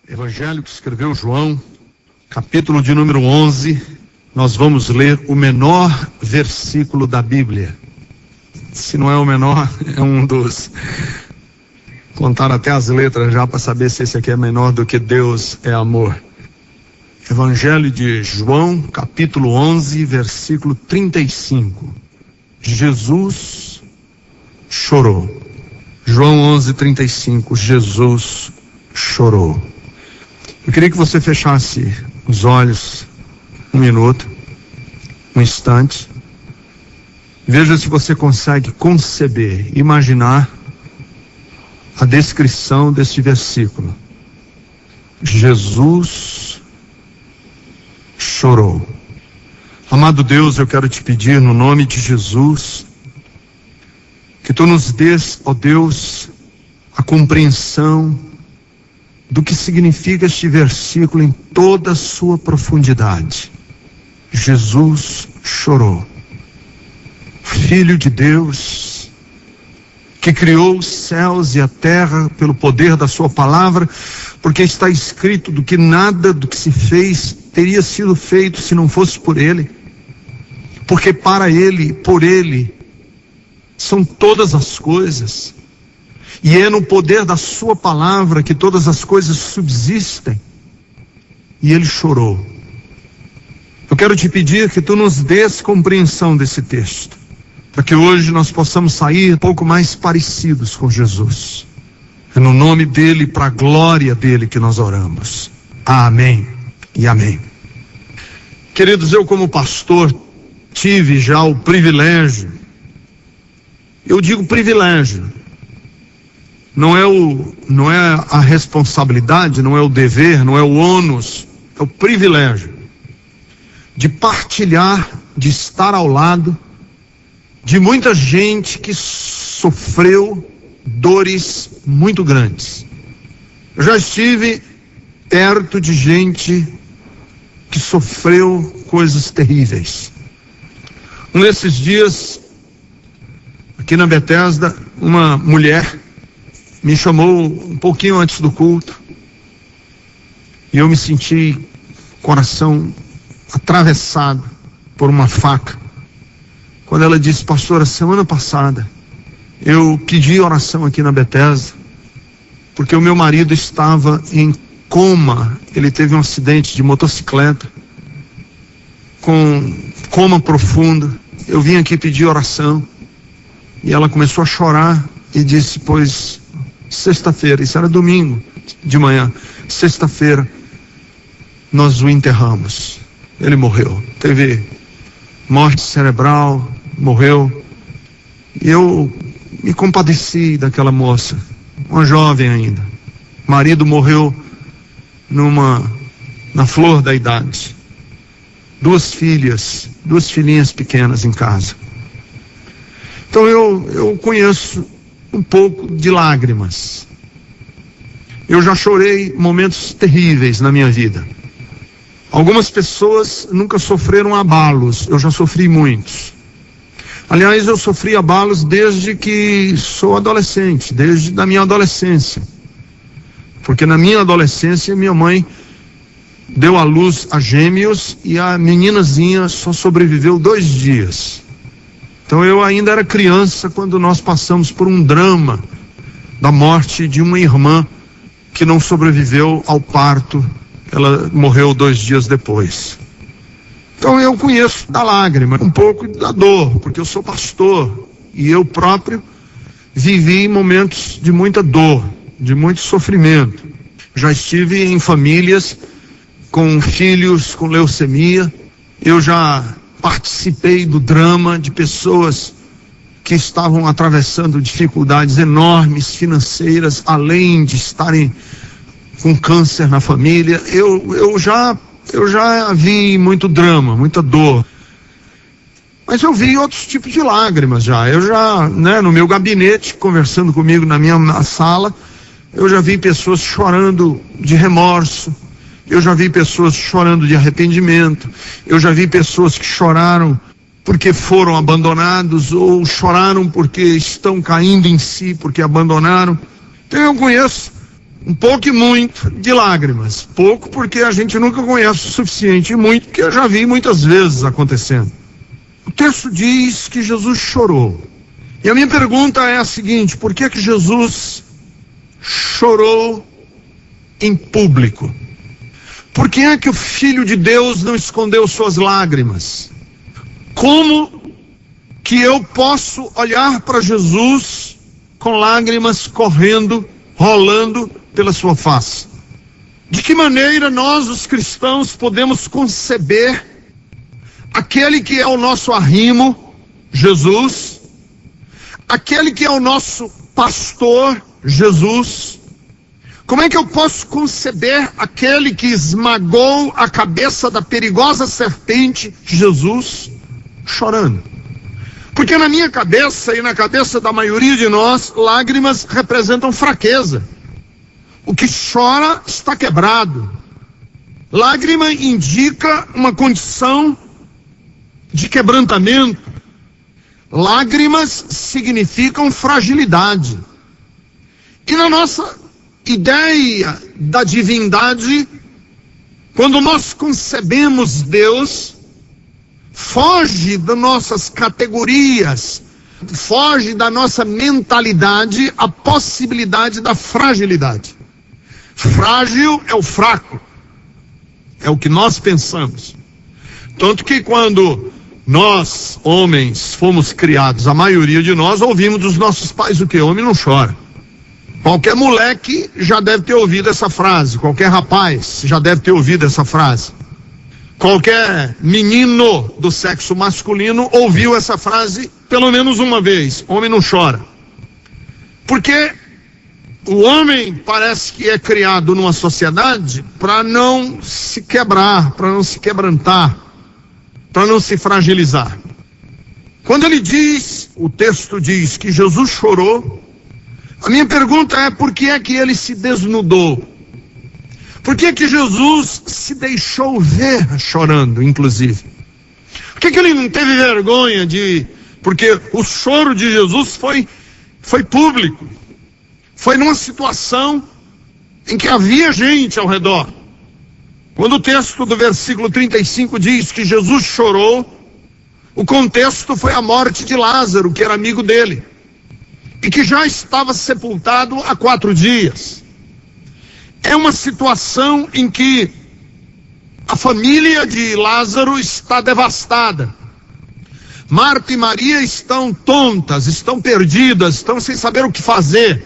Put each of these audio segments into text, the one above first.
Evangelho que escreveu João, capítulo de número 11, nós vamos ler o menor versículo da Bíblia. Se não é o menor, é um dos. Contaram até as letras já para saber se esse aqui é menor do que Deus é amor. Evangelho de João, capítulo 11, versículo 35. Jesus chorou. João 11, 35. Jesus chorou. Eu queria que você fechasse os olhos um minuto, um instante. Veja se você consegue conceber, imaginar a descrição deste versículo. Jesus chorou. Amado Deus, eu quero te pedir no nome de Jesus, que tu nos dês, ó Deus, a compreensão do que significa este versículo em toda a sua profundidade. Jesus chorou. Filho de Deus, que criou os céus e a terra pelo poder da sua palavra, porque está escrito do que nada do que se fez teria sido feito se não fosse por ele, porque para ele, por ele, são todas as coisas, e é no poder da sua palavra que todas as coisas subsistem. E ele chorou. Eu quero te pedir que tu nos dês compreensão desse texto, para que hoje nós possamos sair um pouco mais parecidos com Jesus. É no nome dele, para a glória dele que nós oramos. Amém e amém. Queridos, eu como pastor tive já o privilégio, eu digo privilégio, não é a responsabilidade, não é o dever, não é o ônus, é o privilégio de partilhar, de estar ao lado de muita gente que sofreu dores muito grandes. Eu já estive perto de gente que sofreu coisas terríveis. Um desses dias, aqui na Bethesda, uma mulher me chamou um pouquinho antes do culto e eu me senti coração atravessado por uma faca, quando ela disse: pastor, a semana passada eu pedi oração aqui na Bethesda porque o meu marido estava em coma, ele teve um acidente de motocicleta, com coma profundo. Eu vim aqui pedir oração. E ela começou a chorar e disse: pois sexta-feira, isso era domingo de manhã, sexta-feira nós o enterramos. Ele morreu, teve morte cerebral, morreu. E eu me compadeci daquela moça, uma jovem ainda. O marido morreu na flor da idade. Duas filhinhas pequenas em casa. Então eu conheço um pouco de lágrimas. Eu já chorei momentos terríveis na minha vida. Algumas pessoas nunca sofreram abalos, eu já sofri muitos. Aliás, eu sofri abalos desde que sou adolescente, desde a minha adolescência. Porque na minha adolescência, minha mãe deu à luz a gêmeos e a meninazinha só sobreviveu 2 dias. Então eu ainda era criança quando nós passamos por um drama da morte de uma irmã que não sobreviveu ao parto. Ela morreu 2 dias depois. Então eu conheço da lágrima, um pouco da dor, porque eu sou pastor e eu próprio vivi momentos de muita dor, de muito sofrimento. Já estive em famílias com filhos com leucemia. Eu já participei do drama de pessoas que estavam atravessando dificuldades enormes financeiras, além de estarem com câncer na família. Eu já vi muito drama, muita dor. Mas eu vi outros tipos de lágrimas já. Eu já, no meu gabinete, conversando comigo na minha sala, eu já vi pessoas chorando de remorso. Eu já vi pessoas chorando de arrependimento. Eu já vi pessoas que choraram porque foram abandonados, ou choraram porque estão caindo em si, porque abandonaram. Então eu conheço um pouco e muito de lágrimas. Pouco porque a gente nunca conhece o suficiente, e muito porque eu já vi muitas vezes acontecendo. O texto diz que Jesus chorou. E a minha pergunta é a seguinte: por que Jesus chorou em público? Por que é que o Filho de Deus não escondeu suas lágrimas? Como que eu posso olhar para Jesus com lágrimas correndo, rolando pela sua face? De que maneira nós, os cristãos, podemos conceber aquele que é o nosso arrimo, Jesus, aquele que é o nosso pastor, Jesus? Como é que eu posso conceber aquele que esmagou a cabeça da perigosa serpente, Jesus, chorando? Porque na minha cabeça e na cabeça da maioria de nós, lágrimas representam fraqueza. O que chora está quebrado. Lágrima indica uma condição de quebrantamento. Lágrimas significam fragilidade. E na nossa ideia da divindade, quando nós concebemos Deus, foge das nossas categorias, foge da nossa mentalidade a possibilidade da fragilidade. Frágil é o fraco, é o que nós pensamos. Tanto que quando nós, homens, fomos criados, a maioria de nós ouvimos dos nossos pais o que? Homem não chora. Qualquer moleque já deve ter ouvido essa frase, qualquer rapaz já deve ter ouvido essa frase. Qualquer menino do sexo masculino ouviu essa frase pelo menos uma vez: homem não chora. Porque o homem parece que é criado numa sociedade para não se quebrar, para não se quebrantar, para não se fragilizar. Quando ele diz, o texto diz que Jesus chorou, a minha pergunta é: por que é que ele se desnudou? Por que é que Jesus se deixou ver chorando, inclusive? Por que é que ele não teve vergonha de... Porque o choro de Jesus foi público. Foi numa situação em que havia gente ao redor. Quando o texto do versículo 35 diz que Jesus chorou, o contexto foi a morte de Lázaro, que era amigo dele, e que já estava sepultado há 4 dias. É uma situação em que a família de Lázaro está devastada. Marta e Maria estão tontas, estão perdidas, estão sem saber o que fazer.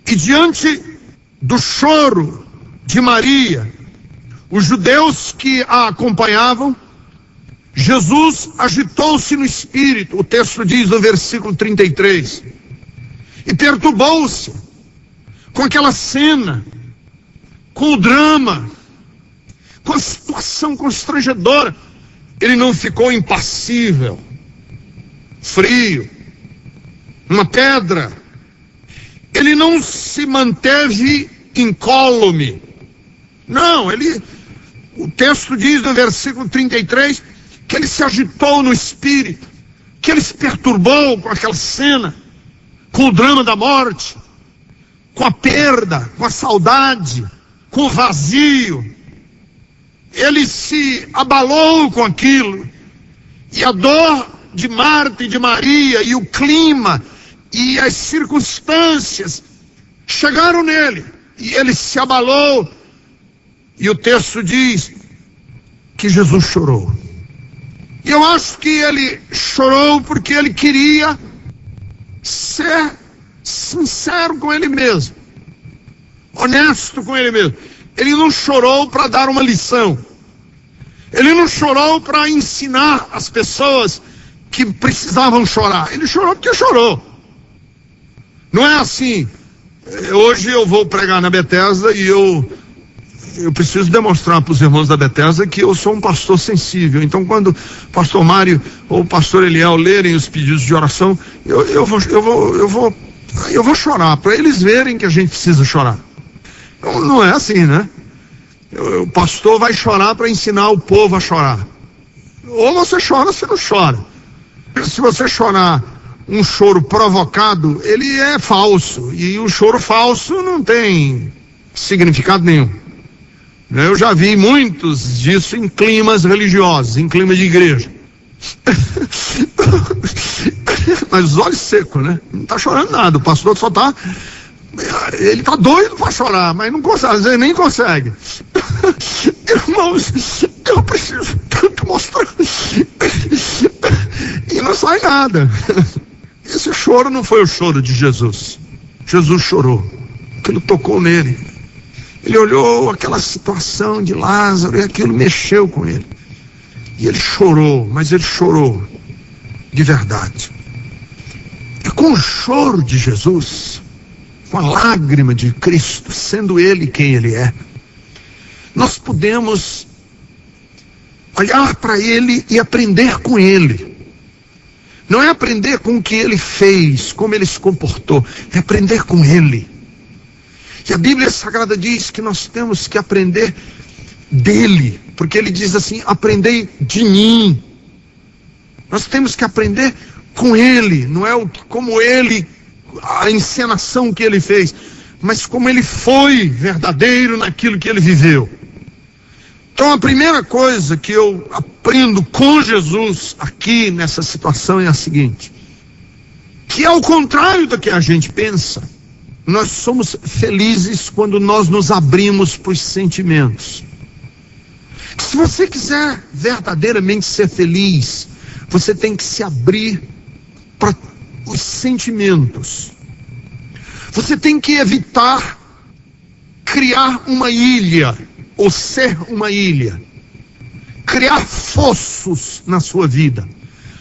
E diante do choro de Maria, os judeus que a acompanhavam, Jesus agitou-se no espírito, o texto diz no versículo 33, e perturbou-se com aquela cena, com o drama, com a situação constrangedora. Ele não ficou impassível, frio, uma pedra. Ele não se manteve incólume. Não, o texto diz no versículo 33 que ele se agitou no espírito, que ele se perturbou com aquela cena, com o drama da morte, com a perda, com a saudade, com o vazio. Ele se abalou com aquilo, e a dor de Marta e de Maria, e o clima, e as circunstâncias chegaram nele, e ele se abalou, e o texto diz que Jesus chorou. E eu acho que ele chorou porque ele queria ser sincero com ele mesmo, honesto com ele mesmo. Ele não chorou para dar uma lição. Ele não chorou para ensinar as pessoas que precisavam chorar. Ele chorou porque chorou. Não é assim: hoje eu vou pregar na Bethesda e eu preciso demonstrar para os irmãos da Bethesda que eu sou um pastor sensível. Então, quando o pastor Mário ou o pastor Eliel lerem os pedidos de oração, eu vou chorar, para eles verem que a gente precisa chorar. Não é assim, né? O pastor vai chorar para ensinar o povo a chorar. Ou você chora ou você não chora. Se você chorar um choro provocado, ele é falso, e o choro falso não tem significado nenhum. Eu já vi muitos disso em climas religiosos, em clima de igreja. Mas os olhos secos, né? Não está chorando nada, o pastor só está... Ele está doido para chorar, mas não consegue, às vezes nem consegue. Irmãos, eu preciso tanto mostrar. E não sai nada. Esse choro não foi o choro de Jesus. Jesus chorou, aquilo tocou nele. Ele olhou aquela situação de Lázaro e aquilo mexeu com ele. E ele chorou, mas ele chorou de verdade. E com o choro de Jesus, com a lágrima de Cristo, sendo Ele quem Ele é, nós podemos olhar para Ele e aprender com Ele. Não é aprender com o que Ele fez, como Ele se comportou, é aprender com Ele. E a Bíblia Sagrada diz que nós temos que aprender dele, porque Ele diz assim: aprendei de mim. Nós temos que aprender com Ele, não é como Ele, a encenação que Ele fez, mas como Ele foi verdadeiro naquilo que Ele viveu. Então a primeira coisa que eu aprendo com Jesus aqui nessa situação é a seguinte: que ao contrário do que a gente pensa, nós somos felizes quando nós nos abrimos para os sentimentos. Se você quiser verdadeiramente ser feliz, você tem que se abrir para os sentimentos. Você tem que evitar criar uma ilha, ou ser uma ilha. Criar fossos na sua vida.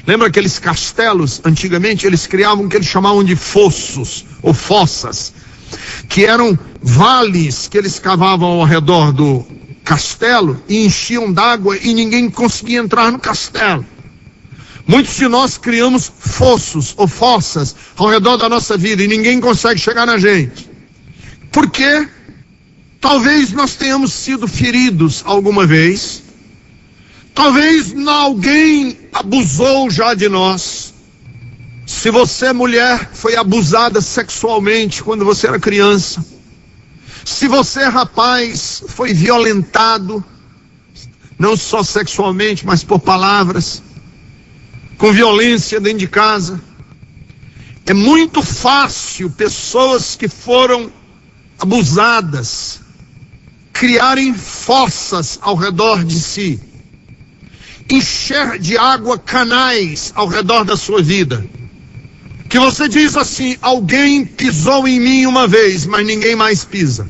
Lembra aqueles castelos? Antigamente eles criavam o que eles chamavam de fossos, ou fossas, que eram vales que eles cavavam ao redor do castelo e enchiam d'água e ninguém conseguia entrar no castelo. Muitos de nós criamos fossos ou fossas ao redor da nossa vida e ninguém consegue chegar na gente. Por quê? Talvez nós tenhamos sido feridos alguma vez. Talvez alguém abusou já de nós. Se você, mulher, foi abusada sexualmente quando você era criança. Se você, rapaz, foi violentado, não só sexualmente, mas por palavras, com violência dentro de casa. É muito fácil pessoas que foram abusadas criarem fossas ao redor de si, encher de água canais ao redor da sua vida, que você diz assim: alguém pisou em mim uma vez, mas ninguém mais pisa.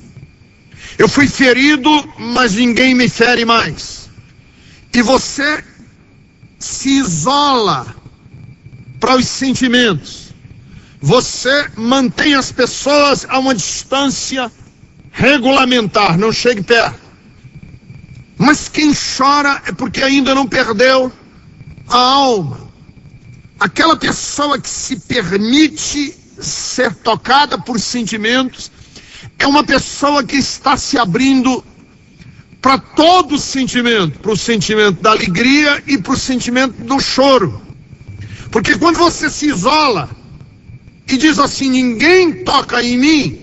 Eu fui ferido, mas ninguém me fere mais. E você se isola para os sentimentos. Você mantém as pessoas a uma distância regulamentar, não chegue perto. Mas quem chora é porque ainda não perdeu a alma. Aquela pessoa que se permite ser tocada por sentimentos é uma pessoa que está se abrindo para todo o sentimento, para o sentimento da alegria e para o sentimento do choro. Porque quando você se isola e diz assim: ninguém toca em mim,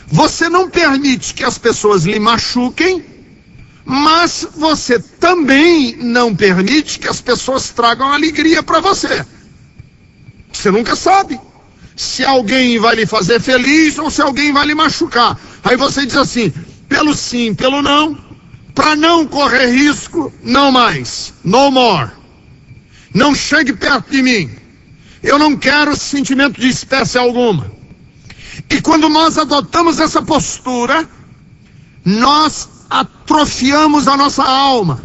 você não permite que as pessoas lhe machuquem, mas você também não permite que as pessoas tragam alegria para você. Você nunca sabe se alguém vai lhe fazer feliz ou se alguém vai lhe machucar. Aí você diz assim: pelo sim, pelo não, para não correr risco, não mais, no more. Não chegue perto de mim. Eu não quero sentimento de espécie alguma. E quando nós adotamos essa postura, nós atrofiamos a nossa alma.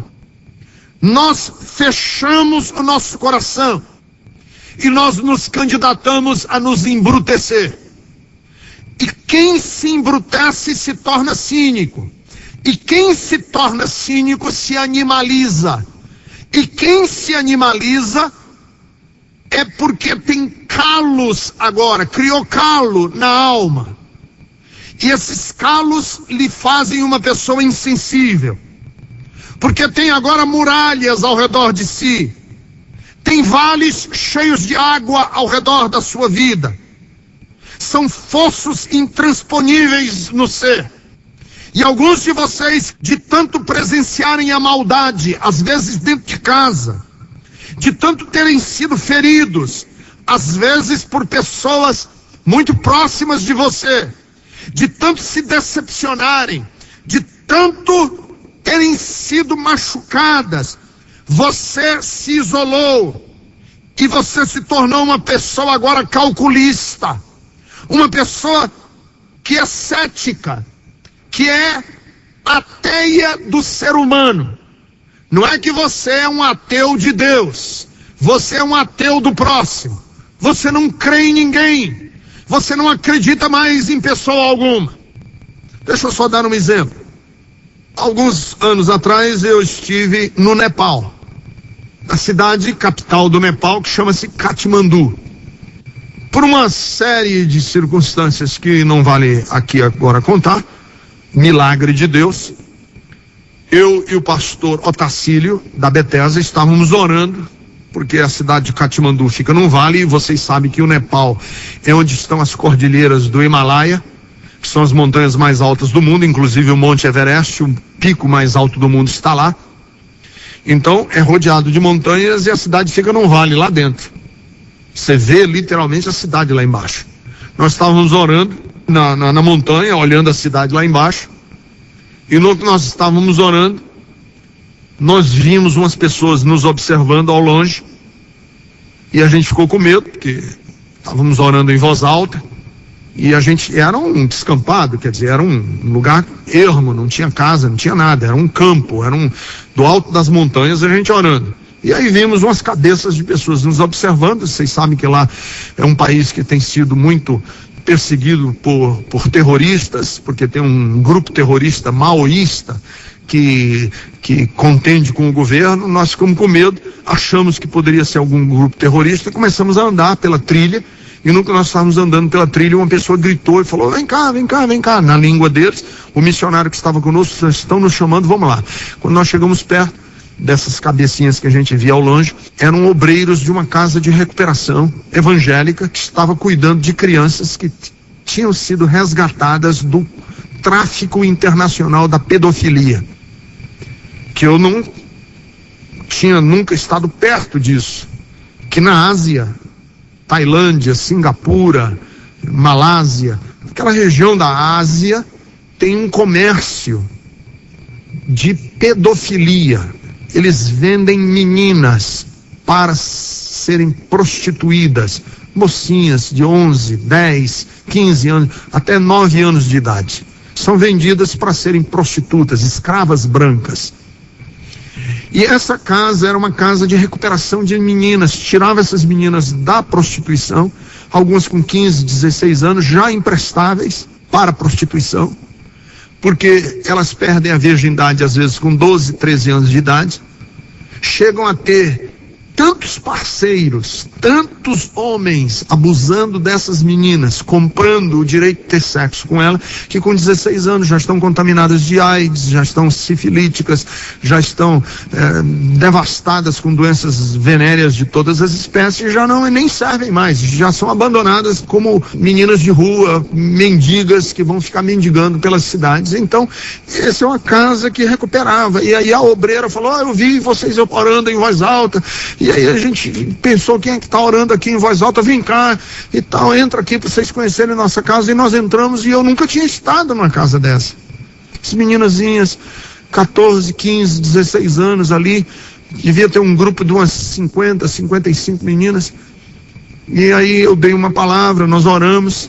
Nós fechamos o nosso coração. E nós nos candidatamos a nos embrutecer. E quem se embrutece se torna cínico. E quem se torna cínico se animaliza. E quem se animaliza é porque tem calos agora, criou calo na alma. E esses calos lhe fazem uma pessoa insensível. Porque tem agora muralhas ao redor de si. Tem vales cheios de água ao redor da sua vida. São fossos intransponíveis no ser. E alguns de vocês, de tanto presenciarem a maldade, às vezes dentro de casa, de tanto terem sido feridos, às vezes por pessoas muito próximas de você, de tanto se decepcionarem, de tanto terem sido machucadas, você se isolou e você se tornou uma pessoa agora calculista, uma pessoa que é cética, que é ateia do ser humano. Não é que você é um ateu de Deus, você é um ateu do próximo. Você não crê em ninguém, você não acredita mais em pessoa alguma. Deixa eu só dar um exemplo. Alguns anos atrás eu estive no Nepal, na cidade capital do Nepal, que chama-se Katmandu. Por uma série de circunstâncias que não vale aqui agora contar, milagre de Deus, eu e o pastor Otacílio, da Bethesda, estávamos orando, porque a cidade de Katmandu fica num vale, e vocês sabem que o Nepal é onde estão as cordilheiras do Himalaia, que são as montanhas mais altas do mundo, inclusive o Monte Everest, o pico mais alto do mundo, está lá. Então é rodeado de montanhas e a cidade fica num vale lá dentro. Você vê literalmente a cidade lá embaixo. Nós estávamos orando na montanha, olhando a cidade lá embaixo, e no que nós estávamos orando, nós vimos umas pessoas nos observando ao longe, e a gente ficou com medo, porque estávamos orando em voz alta, e a gente era um descampado, quer dizer, era um lugar ermo, não tinha casa, não tinha nada, era um campo, do alto das montanhas a gente orando. E aí vimos umas cabeças de pessoas nos observando. Vocês sabem que lá é um país que tem sido muito perseguido por terroristas, porque tem um grupo terrorista maoísta que contende com o governo. Nós ficamos com medo, achamos que poderia ser algum grupo terrorista, e começamos a andar pela trilha. E no que nós estávamos andando pela trilha, uma pessoa gritou e falou: vem cá, vem cá, vem cá. Na língua deles, o missionário que estava conosco: estão nos chamando, vamos lá. Quando nós chegamos perto dessas cabecinhas que a gente via ao longe, eram obreiros de uma casa de recuperação evangélica que estava cuidando de crianças que tinham sido resgatadas do tráfico internacional da pedofilia. Que eu não tinha nunca estado perto disso. Que na Ásia, Tailândia, Singapura, Malásia, aquela região da Ásia, tem um comércio de pedofilia. Eles vendem meninas para serem prostituídas, mocinhas de 11, 10, 15 anos, até 9 anos de idade. São vendidas para serem prostitutas, escravas brancas. E essa casa era uma casa de recuperação de meninas, tirava essas meninas da prostituição, algumas com 15, 16 anos, já imprestáveis para a prostituição, porque elas perdem a virgindade às vezes com 12, 13 anos de idade, chegam a ter tantos parceiros, tantos homens abusando dessas meninas, comprando o direito de ter sexo com ela, que com 16 anos já estão contaminadas de AIDS, já estão sifilíticas, já estão devastadas com doenças venéreas de todas as espécies, já não nem servem mais, já são abandonadas como meninas de rua, mendigas que vão ficar mendigando pelas cidades. Então, essa é uma casa que recuperava, e aí a obreira falou: eu vi vocês orando em voz alta. E aí a gente pensou: quem é que está orando aqui em voz alta? Vem cá e tal, entra aqui para vocês conhecerem a nossa casa. E nós entramos, e eu nunca tinha estado numa casa dessa. As meninazinhas, 14, 15, 16 anos ali, devia ter um grupo de umas 50, 55 meninas. E aí eu dei uma palavra, nós oramos,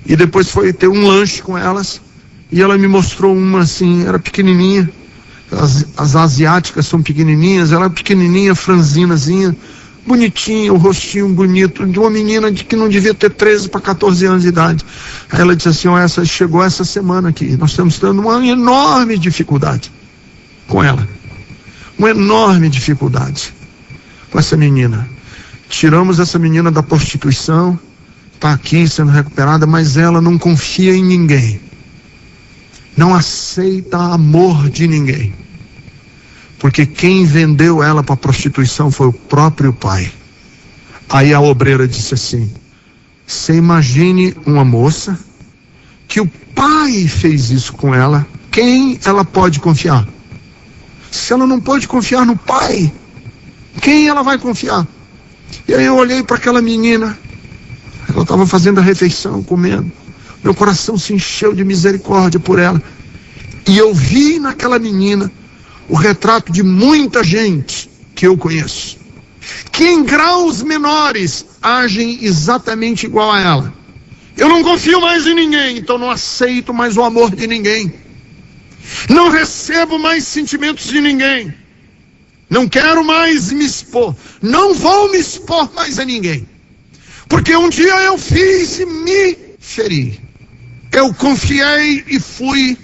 e depois foi ter um lanche com elas, e ela me mostrou uma assim, era pequenininha. As asiáticas são pequenininhas, ela é pequenininha, franzinazinha, bonitinha, o rostinho bonito, de uma menina que não devia ter 13 para 14 anos de idade. Aí ela disse assim: essa chegou essa semana aqui, nós estamos tendo uma enorme dificuldade com ela, uma enorme dificuldade com essa menina. Tiramos essa menina da prostituição, está aqui sendo recuperada, mas ela não confia em ninguém, não aceita amor de ninguém. porque quem vendeu ela para prostituição foi o próprio pai. Aí a obreira disse assim: você imagine uma moça que o pai fez isso com ela, quem ela pode confiar? Se ela não pode confiar no pai, quem ela vai confiar? E aí eu olhei para aquela menina, ela estava fazendo a refeição, comendo, meu coração se encheu de misericórdia por ela, e eu vi naquela menina o retrato de muita gente que eu conheço, que em graus menores agem exatamente igual a ela. Eu não confio mais em ninguém, então não aceito mais o amor de ninguém, não recebo mais sentimentos de ninguém, não quero mais me expor, não vou me expor mais a ninguém, porque um dia eu fiz e me feri, eu confiei e fui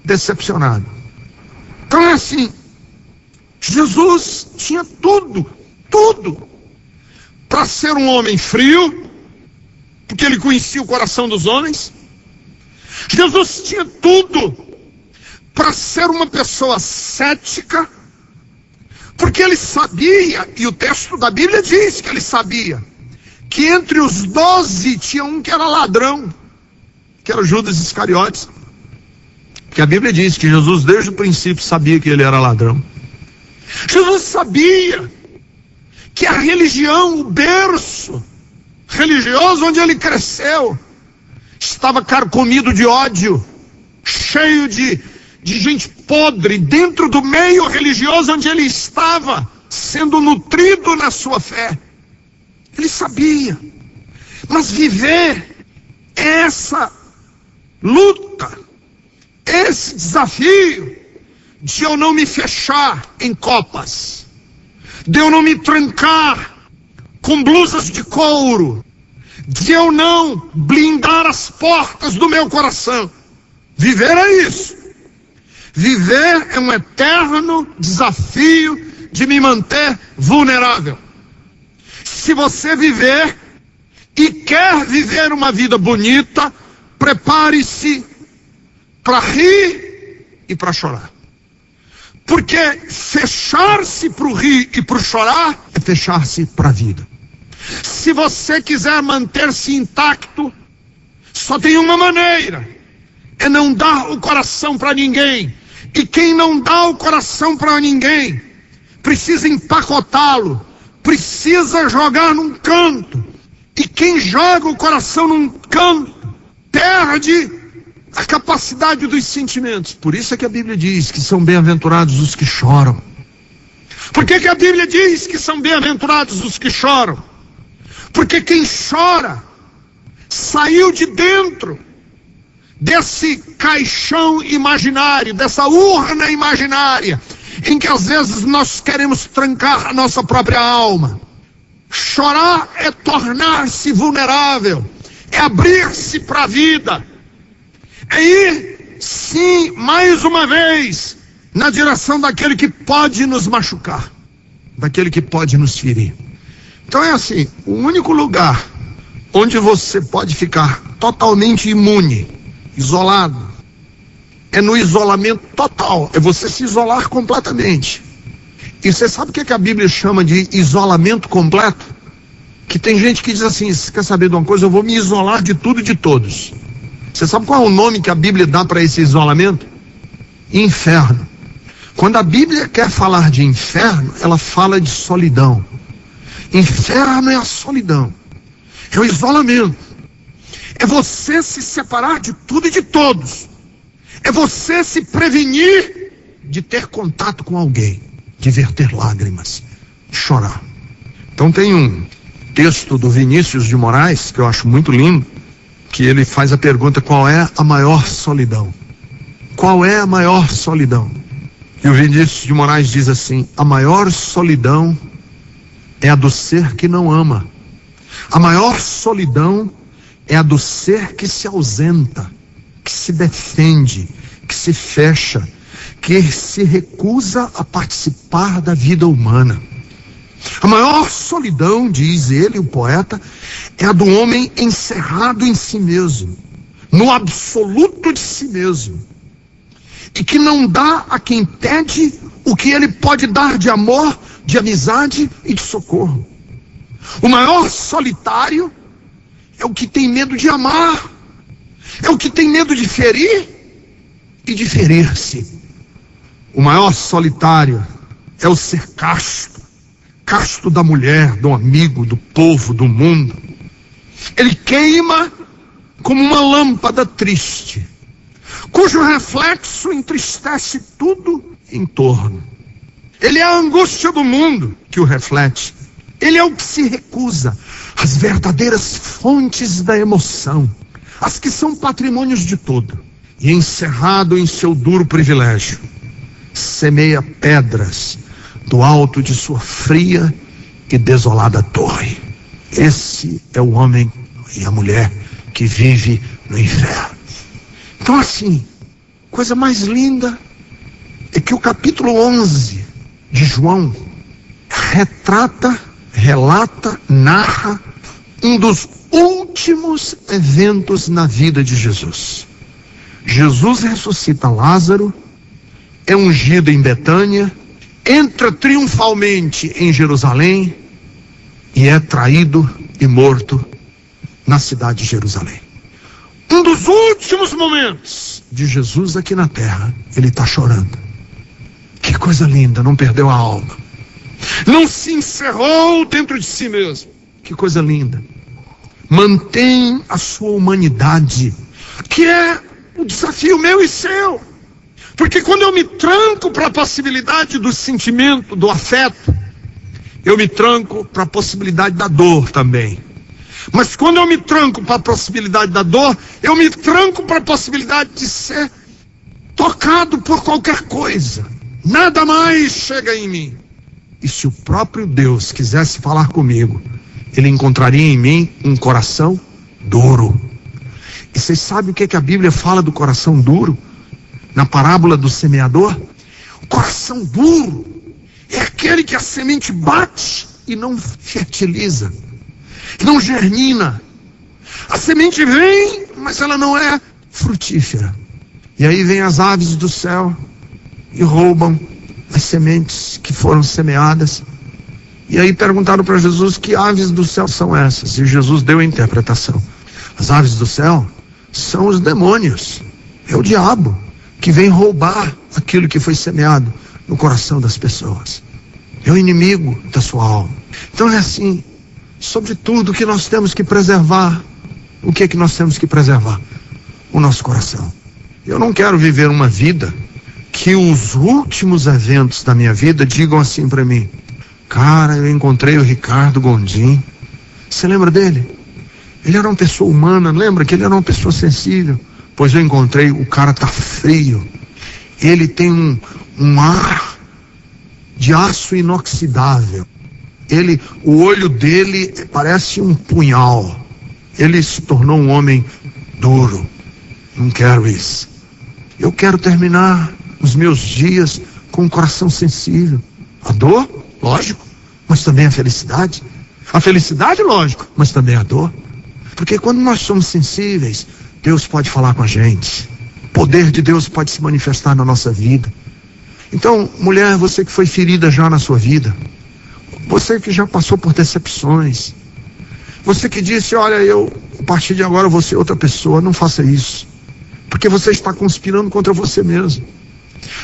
decepcionado. Então é assim, Jesus tinha tudo para ser um homem frio, porque ele conhecia o coração dos homens. Jesus tinha tudo para ser uma pessoa cética, porque ele sabia, e o texto da Bíblia diz que ele sabia, que entre os 12 tinha um que era ladrão, que era Judas Iscariotes. Que a Bíblia diz que Jesus desde o princípio sabia que ele era ladrão. Jesus sabia que a religião, o berço religioso onde ele cresceu, estava carcomido de ódio, cheio de gente podre dentro do meio religioso onde ele estava sendo nutrido na sua fé. Ele sabia, mas viver essa luta, esse desafio de eu não me fechar em copas, de eu não me trancar com blusas de couro, de eu não blindar as portas do meu coração. Viver é isso. Viver é um eterno desafio de me manter vulnerável. Se você viver e quer viver uma vida bonita, prepare-se para rir e para chorar. Porque fechar-se para o rir e para o chorar é fechar-se para a vida. Se você quiser manter-se intacto, só tem uma maneira: é não dar o coração para ninguém. E quem não dá o coração para ninguém precisa empacotá-lo, precisa jogar num canto. E quem joga o coração num canto perde a capacidade dos sentimentos. Por isso é que a Bíblia diz que são bem-aventurados os que choram. Por que a Bíblia diz que são bem-aventurados os que choram? Porque quem chora saiu de dentro desse caixão imaginário, dessa urna imaginária, em que às vezes nós queremos trancar a nossa própria alma. Chorar é tornar-se vulnerável, é abrir-se para a vida, é ir, sim, mais uma vez, na direção daquele que pode nos machucar, daquele que pode nos ferir. Então é assim, o único lugar onde você pode ficar totalmente imune, isolado, é no isolamento total, é você se isolar completamente. E você sabe o que a Bíblia chama de isolamento completo? Que tem gente que diz assim: você quer saber de uma coisa? Eu vou me isolar de tudo e de todos. Você sabe qual é o nome que a Bíblia dá para esse isolamento? Inferno. Quando a Bíblia quer falar de inferno, ela fala de solidão. Inferno é a solidão, é o isolamento, é você se separar de tudo e de todos, é você se prevenir de ter contato com alguém, de verter lágrimas, de chorar. Então tem um texto do Vinícius de Moraes que eu acho muito lindo, que ele faz a pergunta: qual é a maior solidão? Qual é a maior solidão? E o Vinícius de Moraes diz assim: a maior solidão é a do ser que não ama. A maior solidão é a do ser que se ausenta, que se defende, que se fecha, que se recusa a participar da vida humana. A maior solidão, diz ele, o poeta, é a do homem encerrado em si mesmo, no absoluto de si mesmo, e que não dá a quem pede o que ele pode dar de amor, de amizade e de socorro. O maior solitário é o que tem medo de amar, é o que tem medo de ferir e de ferir-se. O maior solitário é o ser casto, casto da mulher, do amigo, do povo, do mundo. Ele queima como uma lâmpada triste, cujo reflexo entristece tudo em torno. Ele é a angústia do mundo que o reflete. Ele é o que se recusa às verdadeiras fontes da emoção, as que são patrimônios de todo. E encerrado em seu duro privilégio, semeia pedras do alto de sua fria e desolada torre. Esse é o homem e a mulher que vive no inferno. Então, assim, coisa mais linda é que o capítulo 11 de João relata, narra um dos últimos eventos na vida de Jesus. Jesus ressuscita Lázaro, é ungido em Betânia, entra triunfalmente em Jerusalém e é traído e morto na cidade de Jerusalém. Um dos últimos momentos de Jesus aqui na terra, ele está chorando. Que coisa linda, não perdeu a alma, não se encerrou dentro de si mesmo. Que coisa linda. Mantém a sua humanidade, que é o desafio meu e seu. Porque quando eu me tranco para a possibilidade do sentimento, do afeto, eu me tranco para a possibilidade da dor também. Mas quando eu me tranco para a possibilidade da dor, eu me tranco para a possibilidade de ser tocado por qualquer coisa. Nada mais chega em mim. E se o próprio Deus quisesse falar comigo, ele encontraria em mim um coração duro. E vocês sabem o que a Bíblia fala do coração duro? Na parábola do semeador? O coração duro é aquele que a semente bate e não fertiliza, não germina. A semente vem, mas ela não é frutífera. E aí vem as aves do céu e roubam as sementes que foram semeadas. E aí perguntaram para Jesus: que aves do céu são essas? E Jesus deu a interpretação: as aves do céu são os demônios, é o diabo que vem roubar aquilo que foi semeado no coração das pessoas. É o inimigo da sua alma. Então é assim, sobre tudo que nós temos que preservar. O que é que nós temos que preservar? O nosso coração. Eu não quero viver uma vida que os últimos eventos da minha vida digam assim para mim: cara, eu encontrei o Ricardo Gondim. Você lembra dele? Ele era uma pessoa humana, lembra que ele era uma pessoa sensível? Pois eu encontrei, o cara tá frio. Ele tem um ar de aço inoxidável. O olho dele parece um punhal. Ele se tornou um homem duro. Não quero isso. Eu quero terminar os meus dias com um coração sensível. A dor, lógico, mas também a felicidade. A felicidade, lógico, mas também a dor. Porque quando nós somos sensíveis, Deus pode falar com a gente. O poder de Deus pode se manifestar na nossa vida. Então, mulher, você que foi ferida já na sua vida, você que já passou por decepções, você que disse: olha, a partir de agora eu vou ser outra pessoa, não faça isso, porque você está conspirando contra você mesmo.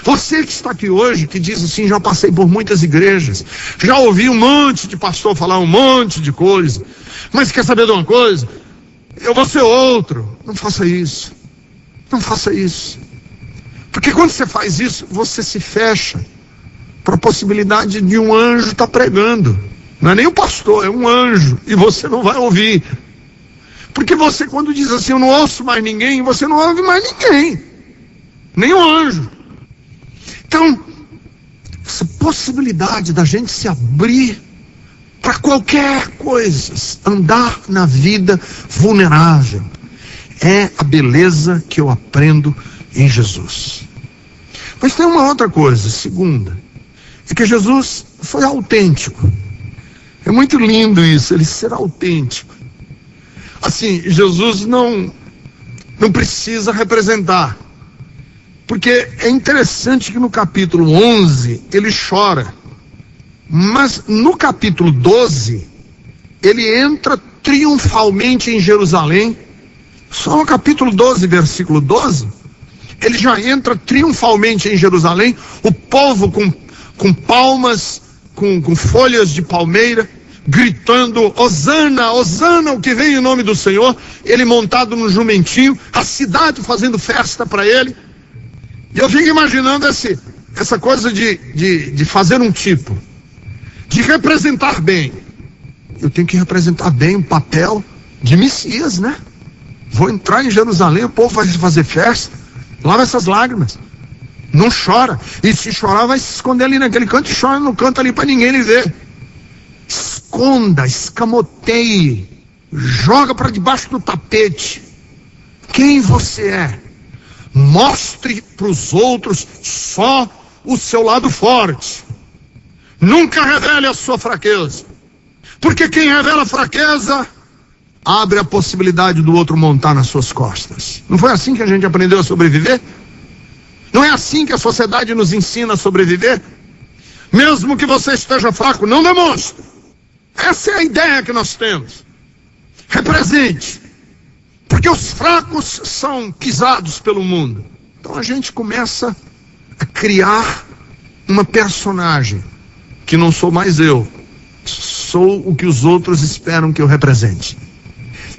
Você que está aqui hoje, que diz assim: já passei por muitas igrejas, já ouvi um monte de pastor falar um monte de coisa, mas quer saber de uma coisa? Eu vou ser outro. Não faça isso. Não faça isso. Porque quando você faz isso, você se fecha para a possibilidade de um anjo estar pregando. Não é nem o pastor, é um anjo. E você não vai ouvir. Porque você, quando diz assim: eu não ouço mais ninguém, você não ouve mais ninguém. Nem o anjo. Então, essa possibilidade da gente se abrir para qualquer coisa, andar na vida vulnerável, é a beleza que eu aprendo em Jesus. Mas tem uma outra coisa, segunda, é que Jesus foi autêntico. É muito lindo isso, ele ser autêntico. Assim, Jesus não precisa representar. Porque é interessante que no capítulo 11 ele chora, mas no capítulo 12 ele entra triunfalmente em Jerusalém. Só no capítulo 12, versículo 12, ele já entra triunfalmente em Jerusalém, o povo com palmas, com folhas de palmeira, gritando: Hosana, Hosana, o que vem em nome do Senhor. Ele montado num jumentinho, a cidade fazendo festa para ele. E eu fico imaginando essa coisa de fazer um tipo, de representar bem. Eu tenho que representar bem o papel de Messias, né? Vou entrar em Jerusalém, o povo vai fazer festa, lava essas lágrimas, não chora, e se chorar vai se esconder ali naquele canto e chora no canto ali para ninguém lhe ver. Esconda, escamoteie, joga para debaixo do tapete quem você é. Mostre para os outros só o seu lado forte. Nunca revele a sua fraqueza, porque quem revela a fraqueza abre a possibilidade do outro montar nas suas costas. Não foi assim que a gente aprendeu a sobreviver? Não é assim que a sociedade nos ensina a sobreviver? Mesmo que você esteja fraco, não demonstre. Essa é a ideia que nós temos. Represente. Porque os fracos são pisados pelo mundo. Então a gente começa a criar uma personagem que não sou mais eu. Sou o que os outros esperam que eu represente.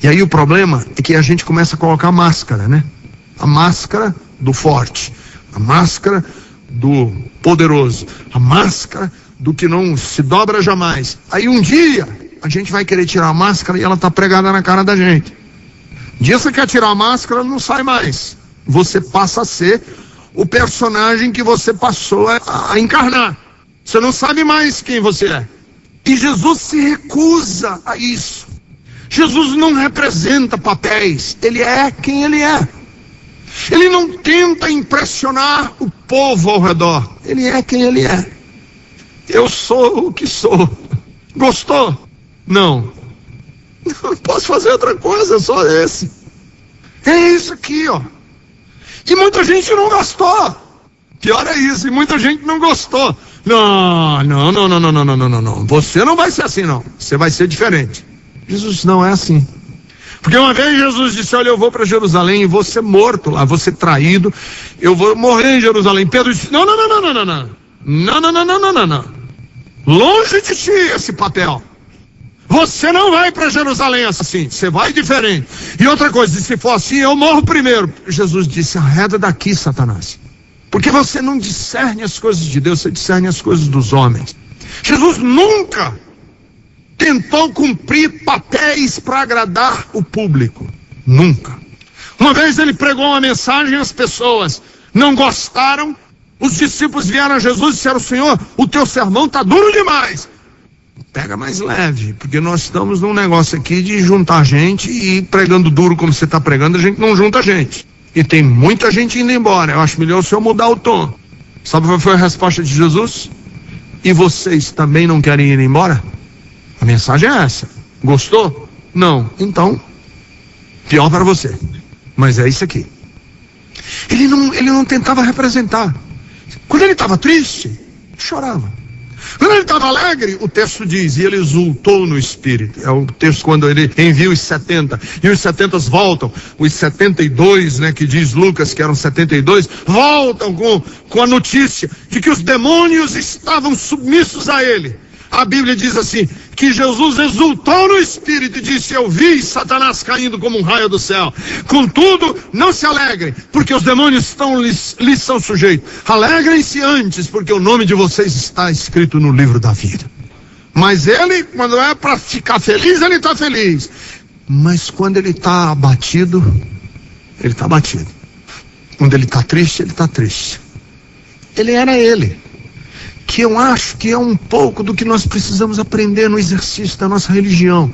E aí o problema é que a gente começa a colocar máscara, né? A máscara do forte, a máscara do poderoso, a máscara do que não se dobra jamais. Aí um dia a gente vai querer tirar a máscara e ela tá pregada na cara da gente. Um dia você quer tirar a máscara, não sai mais. Você passa a ser o personagem que você passou a encarnar. Você não sabe mais quem você é. E Jesus se recusa a isso. Jesus não representa papéis, ele é quem ele é. Ele não tenta impressionar o povo ao redor, ele é quem ele é. Eu sou o que sou. Gostou? Não. Não posso fazer outra coisa, só esse. É isso aqui, ó. E muita gente não gostou. Pior é isso, e muita gente não gostou. Não. Você não vai ser assim, não. Você vai ser diferente. Jesus não é assim. Porque uma vez Jesus disse: olha, eu vou para Jerusalém e vou ser morto lá, vou ser traído, eu vou morrer em Jerusalém. Pedro disse: não. Longe de ti esse papel. Você não vai para Jerusalém assim, você vai diferente. E outra coisa, se for assim, eu morro primeiro. Jesus disse: arreda daqui, Satanás. Porque você não discerne as coisas de Deus, você discerne as coisas dos homens. Jesus nunca tentou cumprir papéis para agradar o público. Nunca. Uma vez ele pregou uma mensagem, as pessoas não gostaram. Os discípulos vieram a Jesus e disseram: Senhor, o teu sermão está duro demais. Pega mais leve, porque nós estamos num negócio aqui de juntar gente, e pregando duro como você está pregando, a gente não junta gente. E tem muita gente indo embora. Eu acho melhor o senhor mudar o tom. Sabe qual foi a resposta de Jesus? E vocês também não querem ir embora? A mensagem é essa. Gostou? Não. Então, pior para você. Mas é isso aqui. Ele não tentava representar. Quando ele estava triste, chorava. Quando ele estava alegre, o texto diz: e ele exultou no Espírito. É o texto quando ele envia os 70, e os 70 voltam, os 72, né, que diz Lucas que eram 72, voltam com a notícia de que os demônios estavam submissos a ele. A Bíblia diz assim, que Jesus exultou no Espírito e disse: eu vi Satanás caindo como um raio do céu. Contudo, não se alegrem, porque os demônios lhes são sujeitos. Alegrem-se antes, porque o nome de vocês está escrito no livro da vida. Mas ele, quando é para ficar feliz, ele está feliz. Mas quando ele está abatido, ele está abatido. Quando ele está triste, ele está triste. Ele era ele. Que eu acho que é um pouco do que nós precisamos aprender no exercício da nossa religião.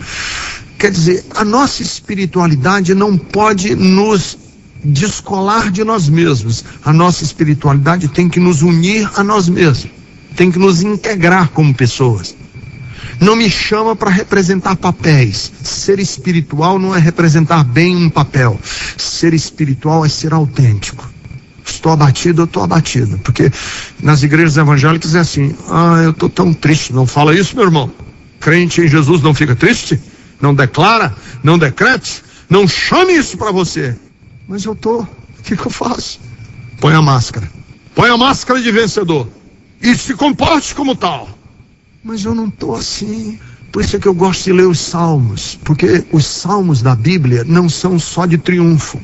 Quer dizer, a nossa espiritualidade não pode nos descolar de nós mesmos. A nossa espiritualidade tem que nos unir a nós mesmos, tem que nos integrar como pessoas. Não me chama para representar papéis. Ser espiritual não é representar bem um papel. Ser espiritual é ser autêntico. Estou abatido, eu estou abatido. Porque nas igrejas evangélicas é assim: eu estou tão triste. Não fala isso, meu irmão. Crente em Jesus não fica triste? Não declara? Não decrete? Não chame isso para você. Mas eu estou. O que eu faço? Põe a máscara. Põe a máscara de vencedor. E se comporte como tal. Mas eu não estou assim. Por isso é que eu gosto de ler os salmos. Porque os salmos da Bíblia não são só de triunfo.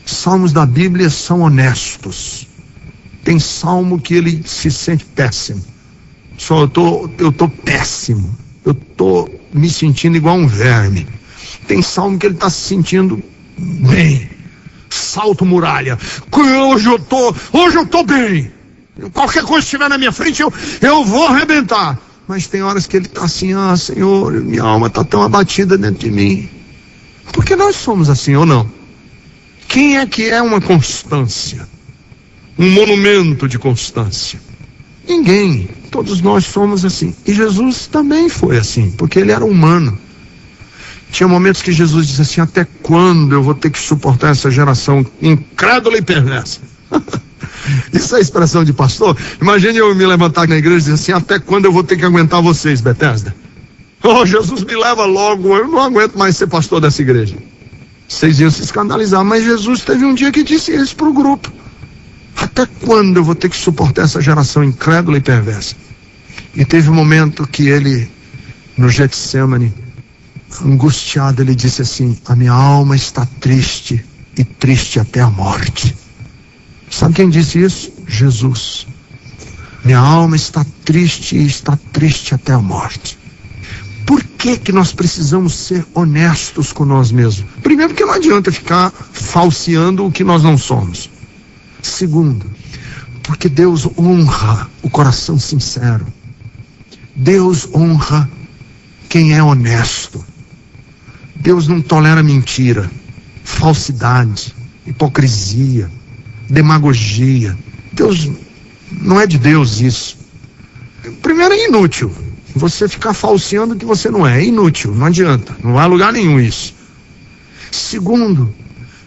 Salmos da Bíblia são honestos. Tem salmo que ele se sente péssimo. Eu estou péssimo. Eu estou me sentindo igual um verme. Tem salmo que ele está se sentindo bem. Salto muralha. Hoje eu estou bem. Qualquer coisa que estiver na minha frente, eu vou arrebentar. Mas tem horas que ele está assim: Senhor, minha alma está tão abatida dentro de mim. Porque nós somos assim ou não? Quem é que é uma constância? Um monumento de constância? Ninguém. Todos nós somos assim. E Jesus também foi assim, porque ele era humano. Tinha momentos que Jesus dizia assim: até quando eu vou ter que suportar essa geração incrédula e perversa? Isso é expressão de pastor. Imagine eu me levantar na igreja e dizer assim: até quando eu vou ter que aguentar vocês, Bethesda? Jesus, me leva logo, eu não aguento mais ser pastor dessa igreja. Vocês iam se escandalizar, mas Jesus teve um dia que disse isso para o grupo: até quando eu vou ter que suportar essa geração incrédula e perversa? E teve um momento que ele, no Getsêmani, angustiado, ele disse assim: a minha alma está triste, e triste até a morte. Sabe quem disse isso? Jesus. Minha alma está triste, e está triste até a morte. Por que nós precisamos ser honestos com nós mesmos? Primeiro, porque não adianta ficar falseando o que nós não somos. Segundo, porque Deus honra o coração sincero. Deus honra quem é honesto. Deus não tolera mentira, falsidade, hipocrisia, demagogia. Deus, não é de Deus isso. Primeiro, é inútil você ficar falseando o que você não é. É inútil, não adianta, não vai a lugar nenhum isso. Segundo,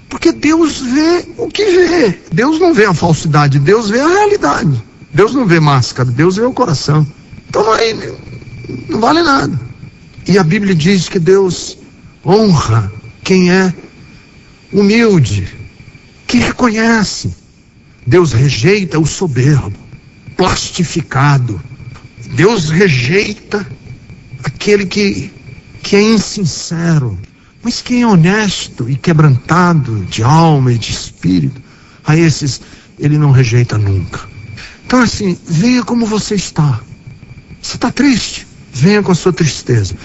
porque Deus vê o que vê. Deus não vê a falsidade, Deus vê a realidade. Deus não vê máscara, Deus vê o coração. Então não vale nada. E a Bíblia diz que Deus honra quem é humilde, que reconhece. Deus rejeita o soberbo, plastificado. Deus rejeita aquele que é insincero. Mas quem é honesto e quebrantado de alma e de espírito, a esses ele não rejeita nunca. Então assim, venha como você está. Você está triste? Venha com a sua tristeza.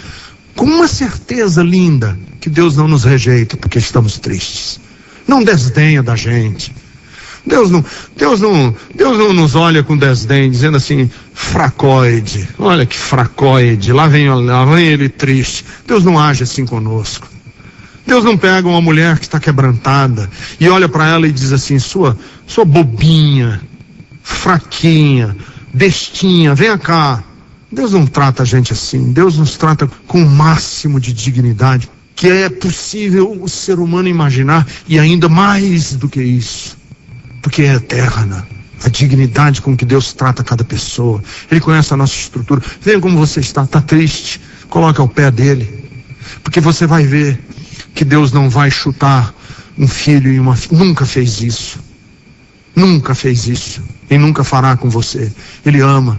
Com uma certeza linda que Deus não nos rejeita porque estamos tristes. Não desdenha da gente. Deus não nos olha com desdém, dizendo assim: fracoide, olha que fracoide, lá vem ele triste. Deus não age assim conosco. Deus não pega uma mulher que está quebrantada e olha para ela e diz assim: sua bobinha, fraquinha, bestinha, venha cá. Deus não trata a gente assim. Deus nos trata com o máximo de dignidade que é possível o ser humano imaginar, e ainda mais do que isso, porque é eterna a dignidade com que Deus trata cada pessoa. Ele conhece a nossa estrutura. Venha como você está triste, coloque ao pé dele, porque você vai ver que Deus não vai chutar um filho e uma filha. Nunca fez isso. Nunca fez isso. E nunca fará com você. Ele ama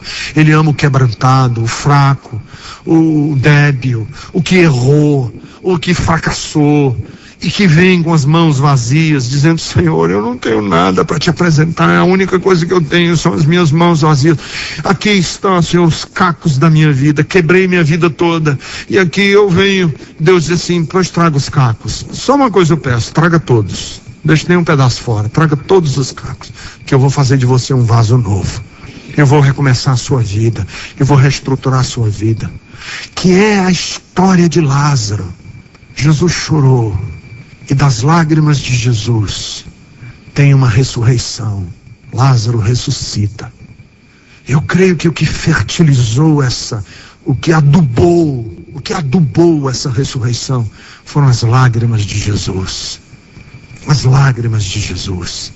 o quebrantado, o fraco, o débil, o que errou, o que fracassou, e que vem com as mãos vazias, dizendo: Senhor, eu não tenho nada para te apresentar, a única coisa que eu tenho são as minhas mãos vazias. Aqui estão, Senhor, os cacos da minha vida, quebrei minha vida toda, e aqui eu venho. Deus diz assim: pois traga os cacos. Só uma coisa eu peço: traga todos. Deixe nenhum pedaço fora, traga todos os cacos, que eu vou fazer de você um vaso novo. Eu vou recomeçar a sua vida, eu vou reestruturar a sua vida. Que é a história de Lázaro. Jesus chorou, e das lágrimas de Jesus tem uma ressurreição. Lázaro ressuscita. Eu creio que o que fertilizou o que adubou essa ressurreição foram as lágrimas de Jesus. As lágrimas de Jesus.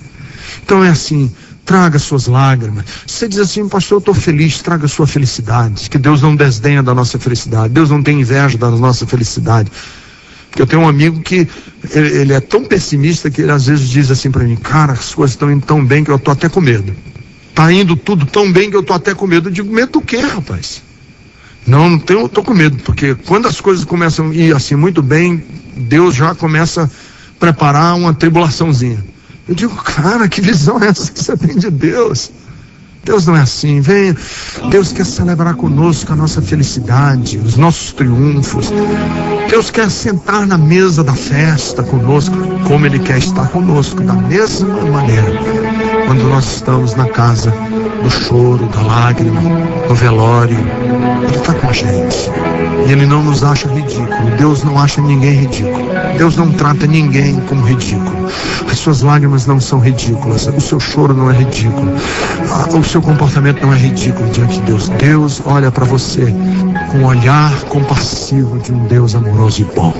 Então é assim, traga suas lágrimas. Você diz assim, pastor, eu estou feliz, traga sua felicidade, que Deus não desdenha da nossa felicidade, Deus não tem inveja da nossa felicidade. Eu tenho um amigo que ele é tão pessimista que ele às vezes diz assim para mim, cara, as coisas estão indo tão bem que eu estou até com medo. Está indo tudo tão bem que eu estou até com medo. Eu digo, medo do quê, rapaz? Não tenho, eu estou com medo, porque quando as coisas começam a ir assim muito bem, Deus já começa a preparar uma tribulaçãozinha. Eu digo, cara, que visão é essa que você tem de Deus? Deus não é assim, venha. Deus quer celebrar conosco a nossa felicidade, os nossos triunfos. Deus quer sentar na mesa da festa conosco, como Ele quer estar conosco, da mesma maneira, quando nós estamos na casa do choro, da lágrima, no velório. Ele está com a gente. E Ele não nos acha ridículo. Deus não acha ninguém ridículo. Deus não trata ninguém como ridículo. As suas lágrimas não são ridículas. O seu choro não é ridículo. O seu comportamento não é ridículo diante de Deus. Deus olha para você com um olhar compassivo de um Deus amoroso e bom.